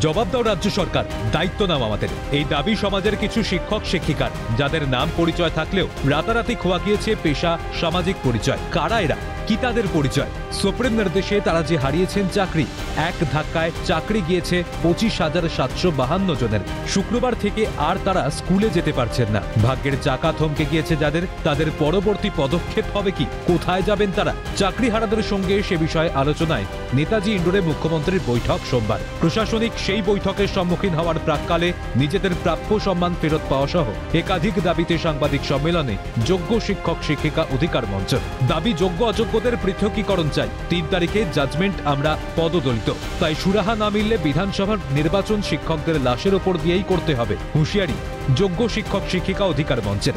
জবাব দাও রাজ্য সরকার, দায়িত্ব নাও আমাদের। এই দাবি সমাজের কিছু শিক্ষক শিক্ষিকার, যাদের নাম পরিচয় থাকলেও রাতারাতি খোয়া গিয়েছে পেশা, সামাজিক পরিচয়। কারা এরা, কি তাদের পরিচয়? সুপ্রিম নির্দেশে তারা যে হারিয়েছেন চাকরি, এক ধাক্কায় চাকরি গিয়েছে 25,752 জনের। শুক্রবার থেকে আর তারা স্কুলে যেতে পারছেন না। ভাগ্যের চাকা থমকে গিয়েছে যাদের, তাদের পরবর্তী পদক্ষেপ হবে কি? কোথায় যাবেন তারা? চাকরি হারাদের সঙ্গে সে বিষয়ে আলোচনায় নেতাজি ইন্ডোরে মুখ্যমন্ত্রীর বৈঠক সোমবার। প্রশাসনিক সেই বৈঠকের সম্মুখীন হওয়ার প্রাক্কালে নিজেদের প্রাপ্য সম্মান ফেরত পাওয়া সহ একাধিক দাবিতে সাংবাদিক সম্মেলনে যোগ্য শিক্ষক শিক্ষিকা অধিকার মঞ্চ। দাবি যোগ্য অযোগ্যদের পৃথকীকরণ চাই। 3 তারিখে জাজমেন্ট আমরা পদদলিত, তাই সুরাহা না মিললে বিধানসভার নির্বাচন শিক্ষকদের লাশের ওপর দিয়েই করতে হবে, হুঁশিয়ারি যোগ্য শিক্ষক শিক্ষিকা অধিকার মঞ্চের।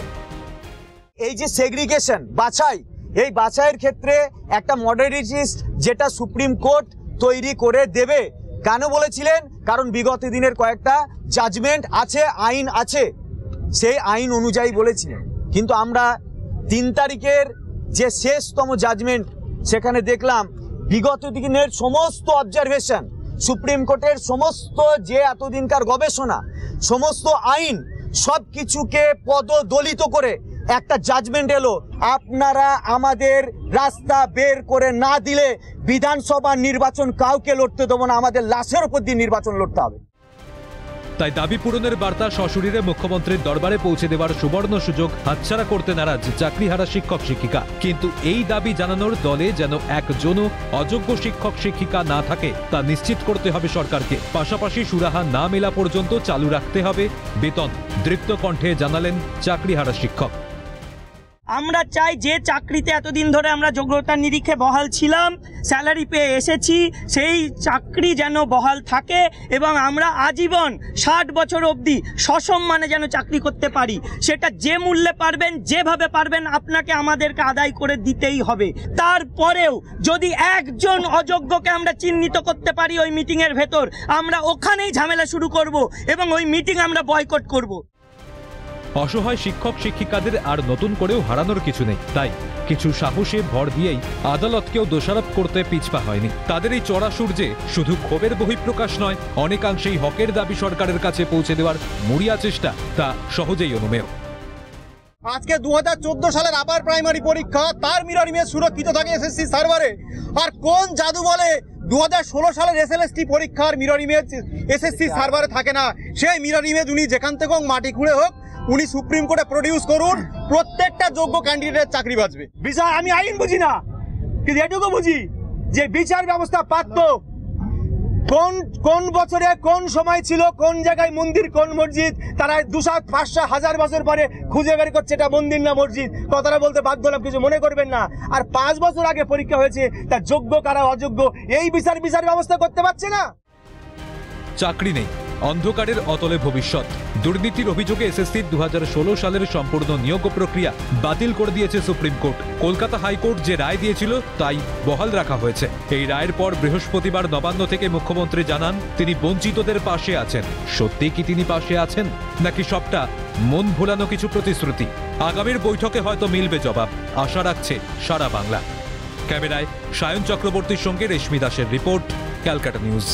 এই যে সেগ্রিগেশন, বাছাই, এই বাছাইয়ের ক্ষেত্রে একটা মডারেট যেটা সুপ্রিম কোর্ট তৈরি করে দেবে। কেন বলেছিলেন? কারণ বিগত দিনের কয়েকটা জাজমেন্ট আছে, আইন আছে, সেই আইন অনুযায়ী বলেছিলেন। কিন্তু আমরা 3 তারিখের যে শেষতম জাজমেন্ট, সেখানে দেখলাম বিগত দিনের সমস্ত অবজারভেশন, সুপ্রিম কোর্টের সমস্ত যে এতদিনকার গবেষণা, সমস্ত আইন, সব কিছুকে পদদলিত করে একটা জাজমেন্ট এলো। আপনারা আমাদের রাস্তা বের করে না দিলে বিধানসভা নির্বাচন কাউকে লড়তে দেবো না, আমাদের লাশের উপর দিয়ে নির্বাচন লড়তে হবে। তাই দাবি পূরণের বার্তা সশরীরে মুখ্যমন্ত্রীর দরবারে পৌঁছে দেওয়ার সুবর্ণ সুযোগ হাতছাড়া করতে নারাজ চাকরিহারা শিক্ষক শিক্ষিকা। কিন্তু এই দাবি জানানোর দলে যেন একজনও অযোগ্য শিক্ষক শিক্ষিকা না থাকে তা নিশ্চিত করতে হবে সরকারকে। পাশাপাশি সুরাহা না মেলা পর্যন্ত চালু রাখতে হবে বেতন, দৃপ্ত কণ্ঠে জানালেন চাকরিহারা শিক্ষক। আমরা চাই যে চাকরিতে এতদিন ধরে আমরা যোগ্যতার নিরিখে বহাল ছিলাম, স্যালারি পেয়ে এসেছি, সেই চাকরি যেন বহাল থাকে এবং আমরা আজীবন 60 বছর অবধি সসম্মানে যেন চাকরি করতে পারি। সেটা যে মূল্যে পারবেন, যেভাবে পারবেন, আপনাকে আমাদেরকে আদায় করে দিতেই হবে। তারপরেও যদি একজন অযোগ্যকে আমরা চিহ্নিত করতে পারি ওই মিটিংয়ের ভেতর, আমরা ওখানেই ঝামেলা শুরু করব এবং ওই মিটিং আমরা বয়কট করব। অসহায় শিক্ষক শিক্ষিকাদের আর নতুন করেও হারানোর কিছু নেই, তাই কিছু সাহসে ভর দিয়েই আদালতকেও দোষারোপ করতে পিছপা হয়নি। তাদের এই চড়া সূর্যে শুধু ক্ষোভের বহিঃপ্রকাশ নয়, অনেকাংশেই হকের দাবি সরকারের কাছে পৌঁছে দেওয়ার মরিয়া চেষ্টা, তা সহজেই অনুমেয়। আজকে 2014 সালের আপার প্রাইমারি পরীক্ষা, তার মিরর ইমেজ সুরক্ষিত থাকে এসএসসি সার্ভারে। আর কোন জাদু বলে 2016 সালের এসএলএসটি পরীক্ষার মিরর ইমেজ এসএসসি সার্ভারে থাকে না? সেই মিরর ইমেজ উনি যেখান থেকে হোক, মাটি খুঁড়ে হোক, উনি সুপ্রিম কোর্টে প্রডিউস করুন, প্রত্যেকটা যোগ্য ক্যান্ডিডেট চাকরি বাঁচবে। বিচার আমি আইন বুঝি না, কিন্তু এটুকু বুঝি যে বিচার ব্যবস্থা পারত কোন বছরে কোন সময় ছিল, কোন জায়গায় মন্দির, কোন মসজিদ, তারা 200, 500, 1000 বছর পরে খুঁজে বের করছে এটা মন্দির না মসজিদ। কথাটা বলতে বাধ্য হলাম, কিছু মনে করবেন না। আর 5 বছর আগে পরীক্ষা হয়েছে, তা যোগ্য কারা অযোগ্য এই বিচার ব্যবস্থা করতে পারছে না। চাকরি নেই, অন্ধকারের অতলে ভবিষ্যৎ। দুর্নীতির অভিযোগে এসএসসির 2016 সালের সম্পূর্ণ নিয়োগ প্রক্রিয়া বাতিল করে দিয়েছে সুপ্রিম কোর্ট। কলকাতা হাইকোর্ট যে রায় দিয়েছিল তাই বহাল রাখা হয়েছে। এই রায়ের পর বৃহস্পতিবার নবান্ন থেকে মুখ্যমন্ত্রী জানান তিনি বঞ্চিতদের পাশে আছেন। সত্যি কি তিনি পাশে আছেন, নাকি সবটা মন ভোলানো কিছু প্রতিশ্রুতি? আগামীর বৈঠকে হয়তো মিলবে জবাব, আশা রাখছে সারা বাংলা। ক্যামেরায় সায়ন চক্রবর্তীর সঙ্গে রেশমি দাসের রিপোর্ট, ক্যালকাটা নিউজ।